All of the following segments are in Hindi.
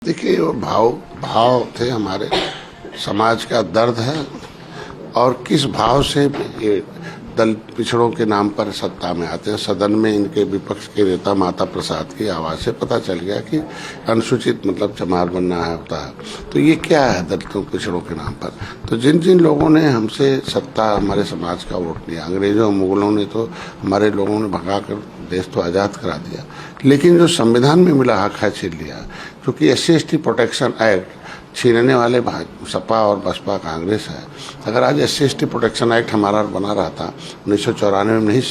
देखिए वो भाव भाव थे हमारे समाज का दर्द है और किस भाव से ये दल पिछड़ों के नाम पर सत्ता में आते हैं। सदन में इनके विपक्ष के नेता माता प्रसाद की आवाज से पता चल गया कि अनुसूचित मतलब चमार बनना है होता है। तो ये क्या है दलितों पिछड़ों के नाम पर। तो जिन जिन लोगों ने हमसे सत्ता हमारे समाज का वोट लिया, अंग्रेजों और मुगलों ने तो हमारे लोगों ने भगाकर देश तो आज़ाद करा दिया, लेकिन जो संविधान में मिला हक है छीन लिया। क्योंकि SC/ST प्रोटेक्शन एक्ट छीनने वाले सपा और बसपा कांग्रेस है। अगर आज SC/ST प्रोटेक्शन एक्ट हमारा बना रहा था 1994 में नहीं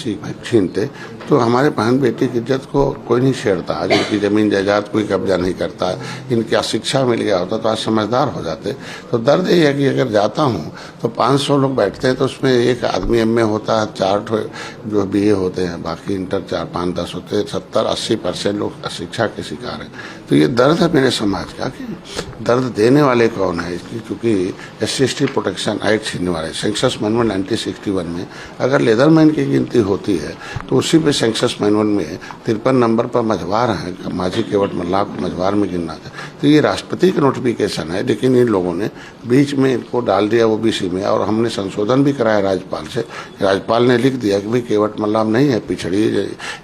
छीनते तो हमारे बहन बेटी की इज्जत को कोई नहीं छेड़ता। आज इनकी जमीन जायदाद कोई कब्जा नहीं करता। इनकी शिक्षा मिल गया होता तो आज समझदार हो जाते। तो दर्द ये है कि अगर जाता हूँ तो 500 लोग बैठते हैं तो उसमें एक आदमी MA होता है, 4 जो BA होते हैं, बाकी इंटर 4, 5, 10 होते हैं। 70-80% लोग अशिक्षा के शिकार हैं। तो ये दर्द है मेरे समाज का कि दर्द देने वाले कौन है इसकी। क्योंकि SC/ST प्रोटेक्शन एक्ट छीनने वाले सेंसस मैनुअल 1961 में अगर लेदरमैन की गिनती होती है तो उसी पे सेंसस मैनुअल में 53 नंबर पर मझवार है। माझी केवट मल्लाह को मझवार में गिनना था। तो ये राष्ट्रपति का नोटिफिकेशन है, लेकिन इन लोगों ने बीच में इनको डाल दिया OBC में। और हमने संशोधन भी कराया राज्यपाल से। राज्यपाल ने लिख दिया कि भाई केवट मल्लाह नहीं है, पिछड़ी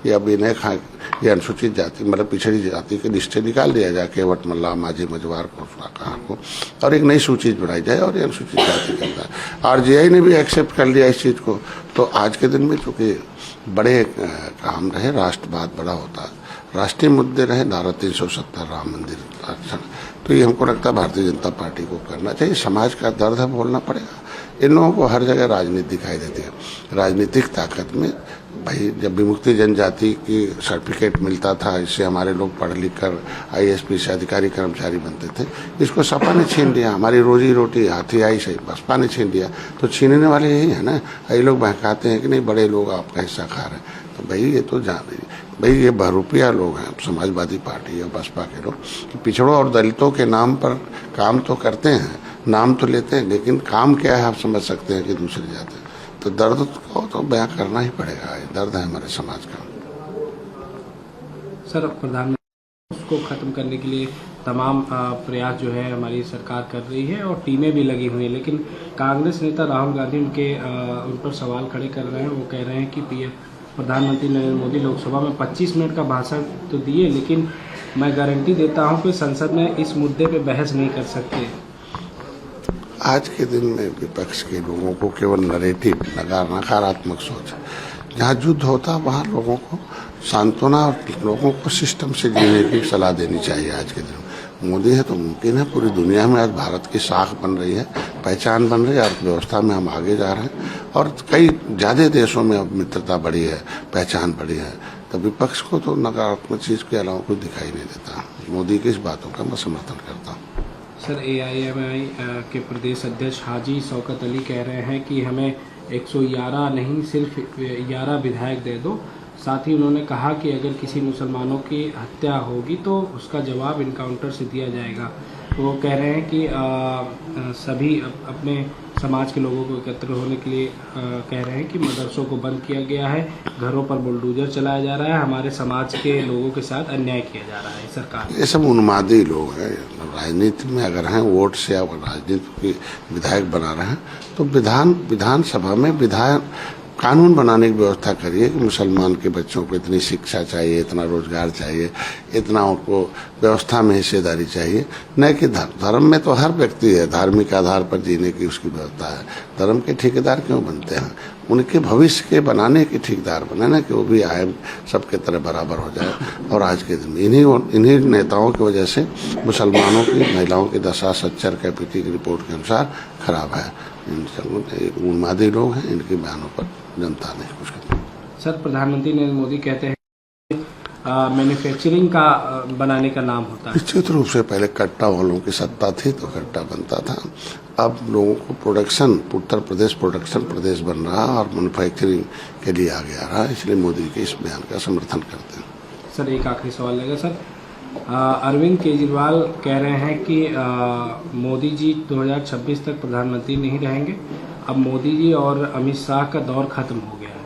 ये अब इन्हें ये अनुसूचित जाति मतलब पिछड़ी जाति के लिस्ट से निकाल दिया जाए केवट मल्लाह माझी मझवार को कहाँ को, और एक नई सूची बनाई जाए और ये अनुसूचित जाति के अंदर। RGI ने भी एक्सेप्ट कर लिया इस चीज को। तो आज के दिन में चूंकि बड़े काम रहे, राष्ट्रवाद बड़ा होता है, राष्ट्रीय मुद्दे रहे, धारा 370 राम मंदिर आरक्षण, तो ये हमको लगता है भारतीय जनता पार्टी को करना चाहिए। समाज का दर्द है, बोलना पड़ेगा। इन लोगों को हर जगह राजनीति दिखाई देती है। राजनीतिक ताकत में भाई जब विमुक्ति जनजाति की सर्टिफिकेट मिलता था, इससे हमारे लोग पढ़ लिख कर ISP से अधिकारी कर्मचारी बनते थे, इसको सपा ने छीन लिया। हमारी रोजी रोटी हाथी आई से बसपा ने छीन लिया। तो छीनने वाले यही है ना। ये लोग बहकाते हैं कि नहीं बड़े लोग आपका हिस्सा खा रहे हैं। तो भाई ये तो जान भाई ये बहरूपिया लोग हैं समाजवादी पार्टी और बसपा के लोग, पिछड़ों और दलितों के नाम पर काम तो करते हैं, नाम तो लेते हैं, लेकिन काम क्या है आप समझ सकते हैं कि दूसरे जाते हैं। तो दर्द को तो बयां करना ही पड़ेगा। ये दर्द है हमारे समाज का। सर, प्रधानमंत्री उसको खत्म करने के लिए तमाम प्रयास जो है हमारी सरकार कर रही है और टीमें भी लगी हुई हैं, लेकिन कांग्रेस नेता राहुल गांधी उन पर सवाल खड़े कर रहे हैं। वो कह रहे हैं कि प्रधानमंत्री नरेंद्र मोदी लोकसभा में 25 मिनट का भाषण तो दिए, लेकिन मैं गारंटी देता हूं कि संसद में इस मुद्दे पे बहस नहीं कर सकते। आज के दिन में विपक्ष के लोगों को केवल नरेटिव नकारात्मक सोच, जहाँ युद्ध होता वहाँ लोगों को सांत्वना और लोगों को सिस्टम से जीने की सलाह देनी चाहिए। आज के दिन मोदी है तो मुमकिन है। पूरी दुनिया में आज भारत की साख बन रही है, पहचान बन रही है, अर्थव्यवस्था में हम आगे जा रहे हैं और कई ज्यादा देशों में अब मित्रता बढ़ी है, पहचान बढ़ी है। तो विपक्ष को तो नकारात्मक चीज के अलावा कुछ दिखाई नहीं देता। मोदी की इस बातों का मैं समर्थन करता हूँ। सर, AIMI के प्रदेश अध्यक्ष हाजी शौकत अली कह रहे हैं कि हमें 111 नहीं सिर्फ 11 विधायक दे दो। साथ ही उन्होंने कहा कि अगर किसी मुसलमानों की हत्या होगी तो उसका जवाब इनकाउंटर से दिया जाएगा। वो कह रहे हैं कि सभी अपने समाज के लोगों को एकत्र होने के लिए कह रहे हैं कि मदरसों को बंद किया गया है, घरों पर बुलडोजर चलाया जा रहा है, हमारे समाज के लोगों के साथ अन्याय किया जा रहा है सरकार। ये सब उन्मादी लोग हैं। राजनीति में अगर हैं वोट से या राजनीति की विधायक बना रहे हैं तो विधानसभा में कानून बनाने की व्यवस्था करिए कि मुसलमान के बच्चों को इतनी शिक्षा चाहिए, इतना रोजगार चाहिए, इतना उनको व्यवस्था में हिस्सेदारी चाहिए। न कि धर्म में तो हर व्यक्ति है, धार्मिक आधार पर जीने की उसकी व्यवस्था है। धर्म के ठेकेदार क्यों बनते हैं? उनके भविष्य के बनाने के ठेकेदार बने ना, कि वो भी आए सबके तरह बराबर हो जाए। और आज के दिन इन्हीं नेताओं की वजह से मुसलमानों की महिलाओं की दशा सच्चर कैपिटी की रिपोर्ट के अनुसार खराब है। उन्मादी लोग हैं, इनके बयानों पर जनता नहीं कुछ करती। सर, प्रधानमंत्री नरेंद्र मोदी कहते हैं मैन्युफैक्चरिंग का बनाने का नाम होता है। निश्चित रूप से पहले कट्टा वालों की सत्ता थी तो कट्टा बनता था। अब लोगों को प्रोडक्शन, उत्तर प्रदेश प्रोडक्शन प्रदेश बन रहा और मैन्युफैक्चरिंग के लिए आगे आ रहा है। इसलिए मोदी के इस बयान का समर्थन करते हैं। सर, एक आखिरी सवाल लगा सर। अरविंद केजरीवाल कह रहे हैं कि मोदी जी 2026 तक प्रधानमंत्री नहीं रहेंगे। अब मोदी जी और अमित शाह का दौर खत्म हो गया है।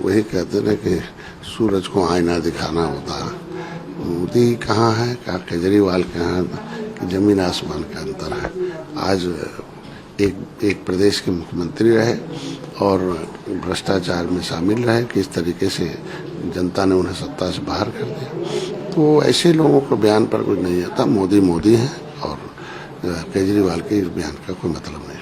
वही कहते हैं कि सूरज को आईना दिखाना होता है। मोदी कहाँ है, कहाँ केजरीवाल कहाँ, कि जमीन आसमान का अंतर है। आज एक प्रदेश के मुख्यमंत्री रहे और भ्रष्टाचार में शामिल रहे, किस तरीके से जनता ने उन्हें सत्ता से बाहर कर दिया। तो ऐसे लोगों को बयान पर कुछ नहीं आता। मोदी मोदी हैं और केजरीवाल के इस बयान का कोई मतलब नहीं।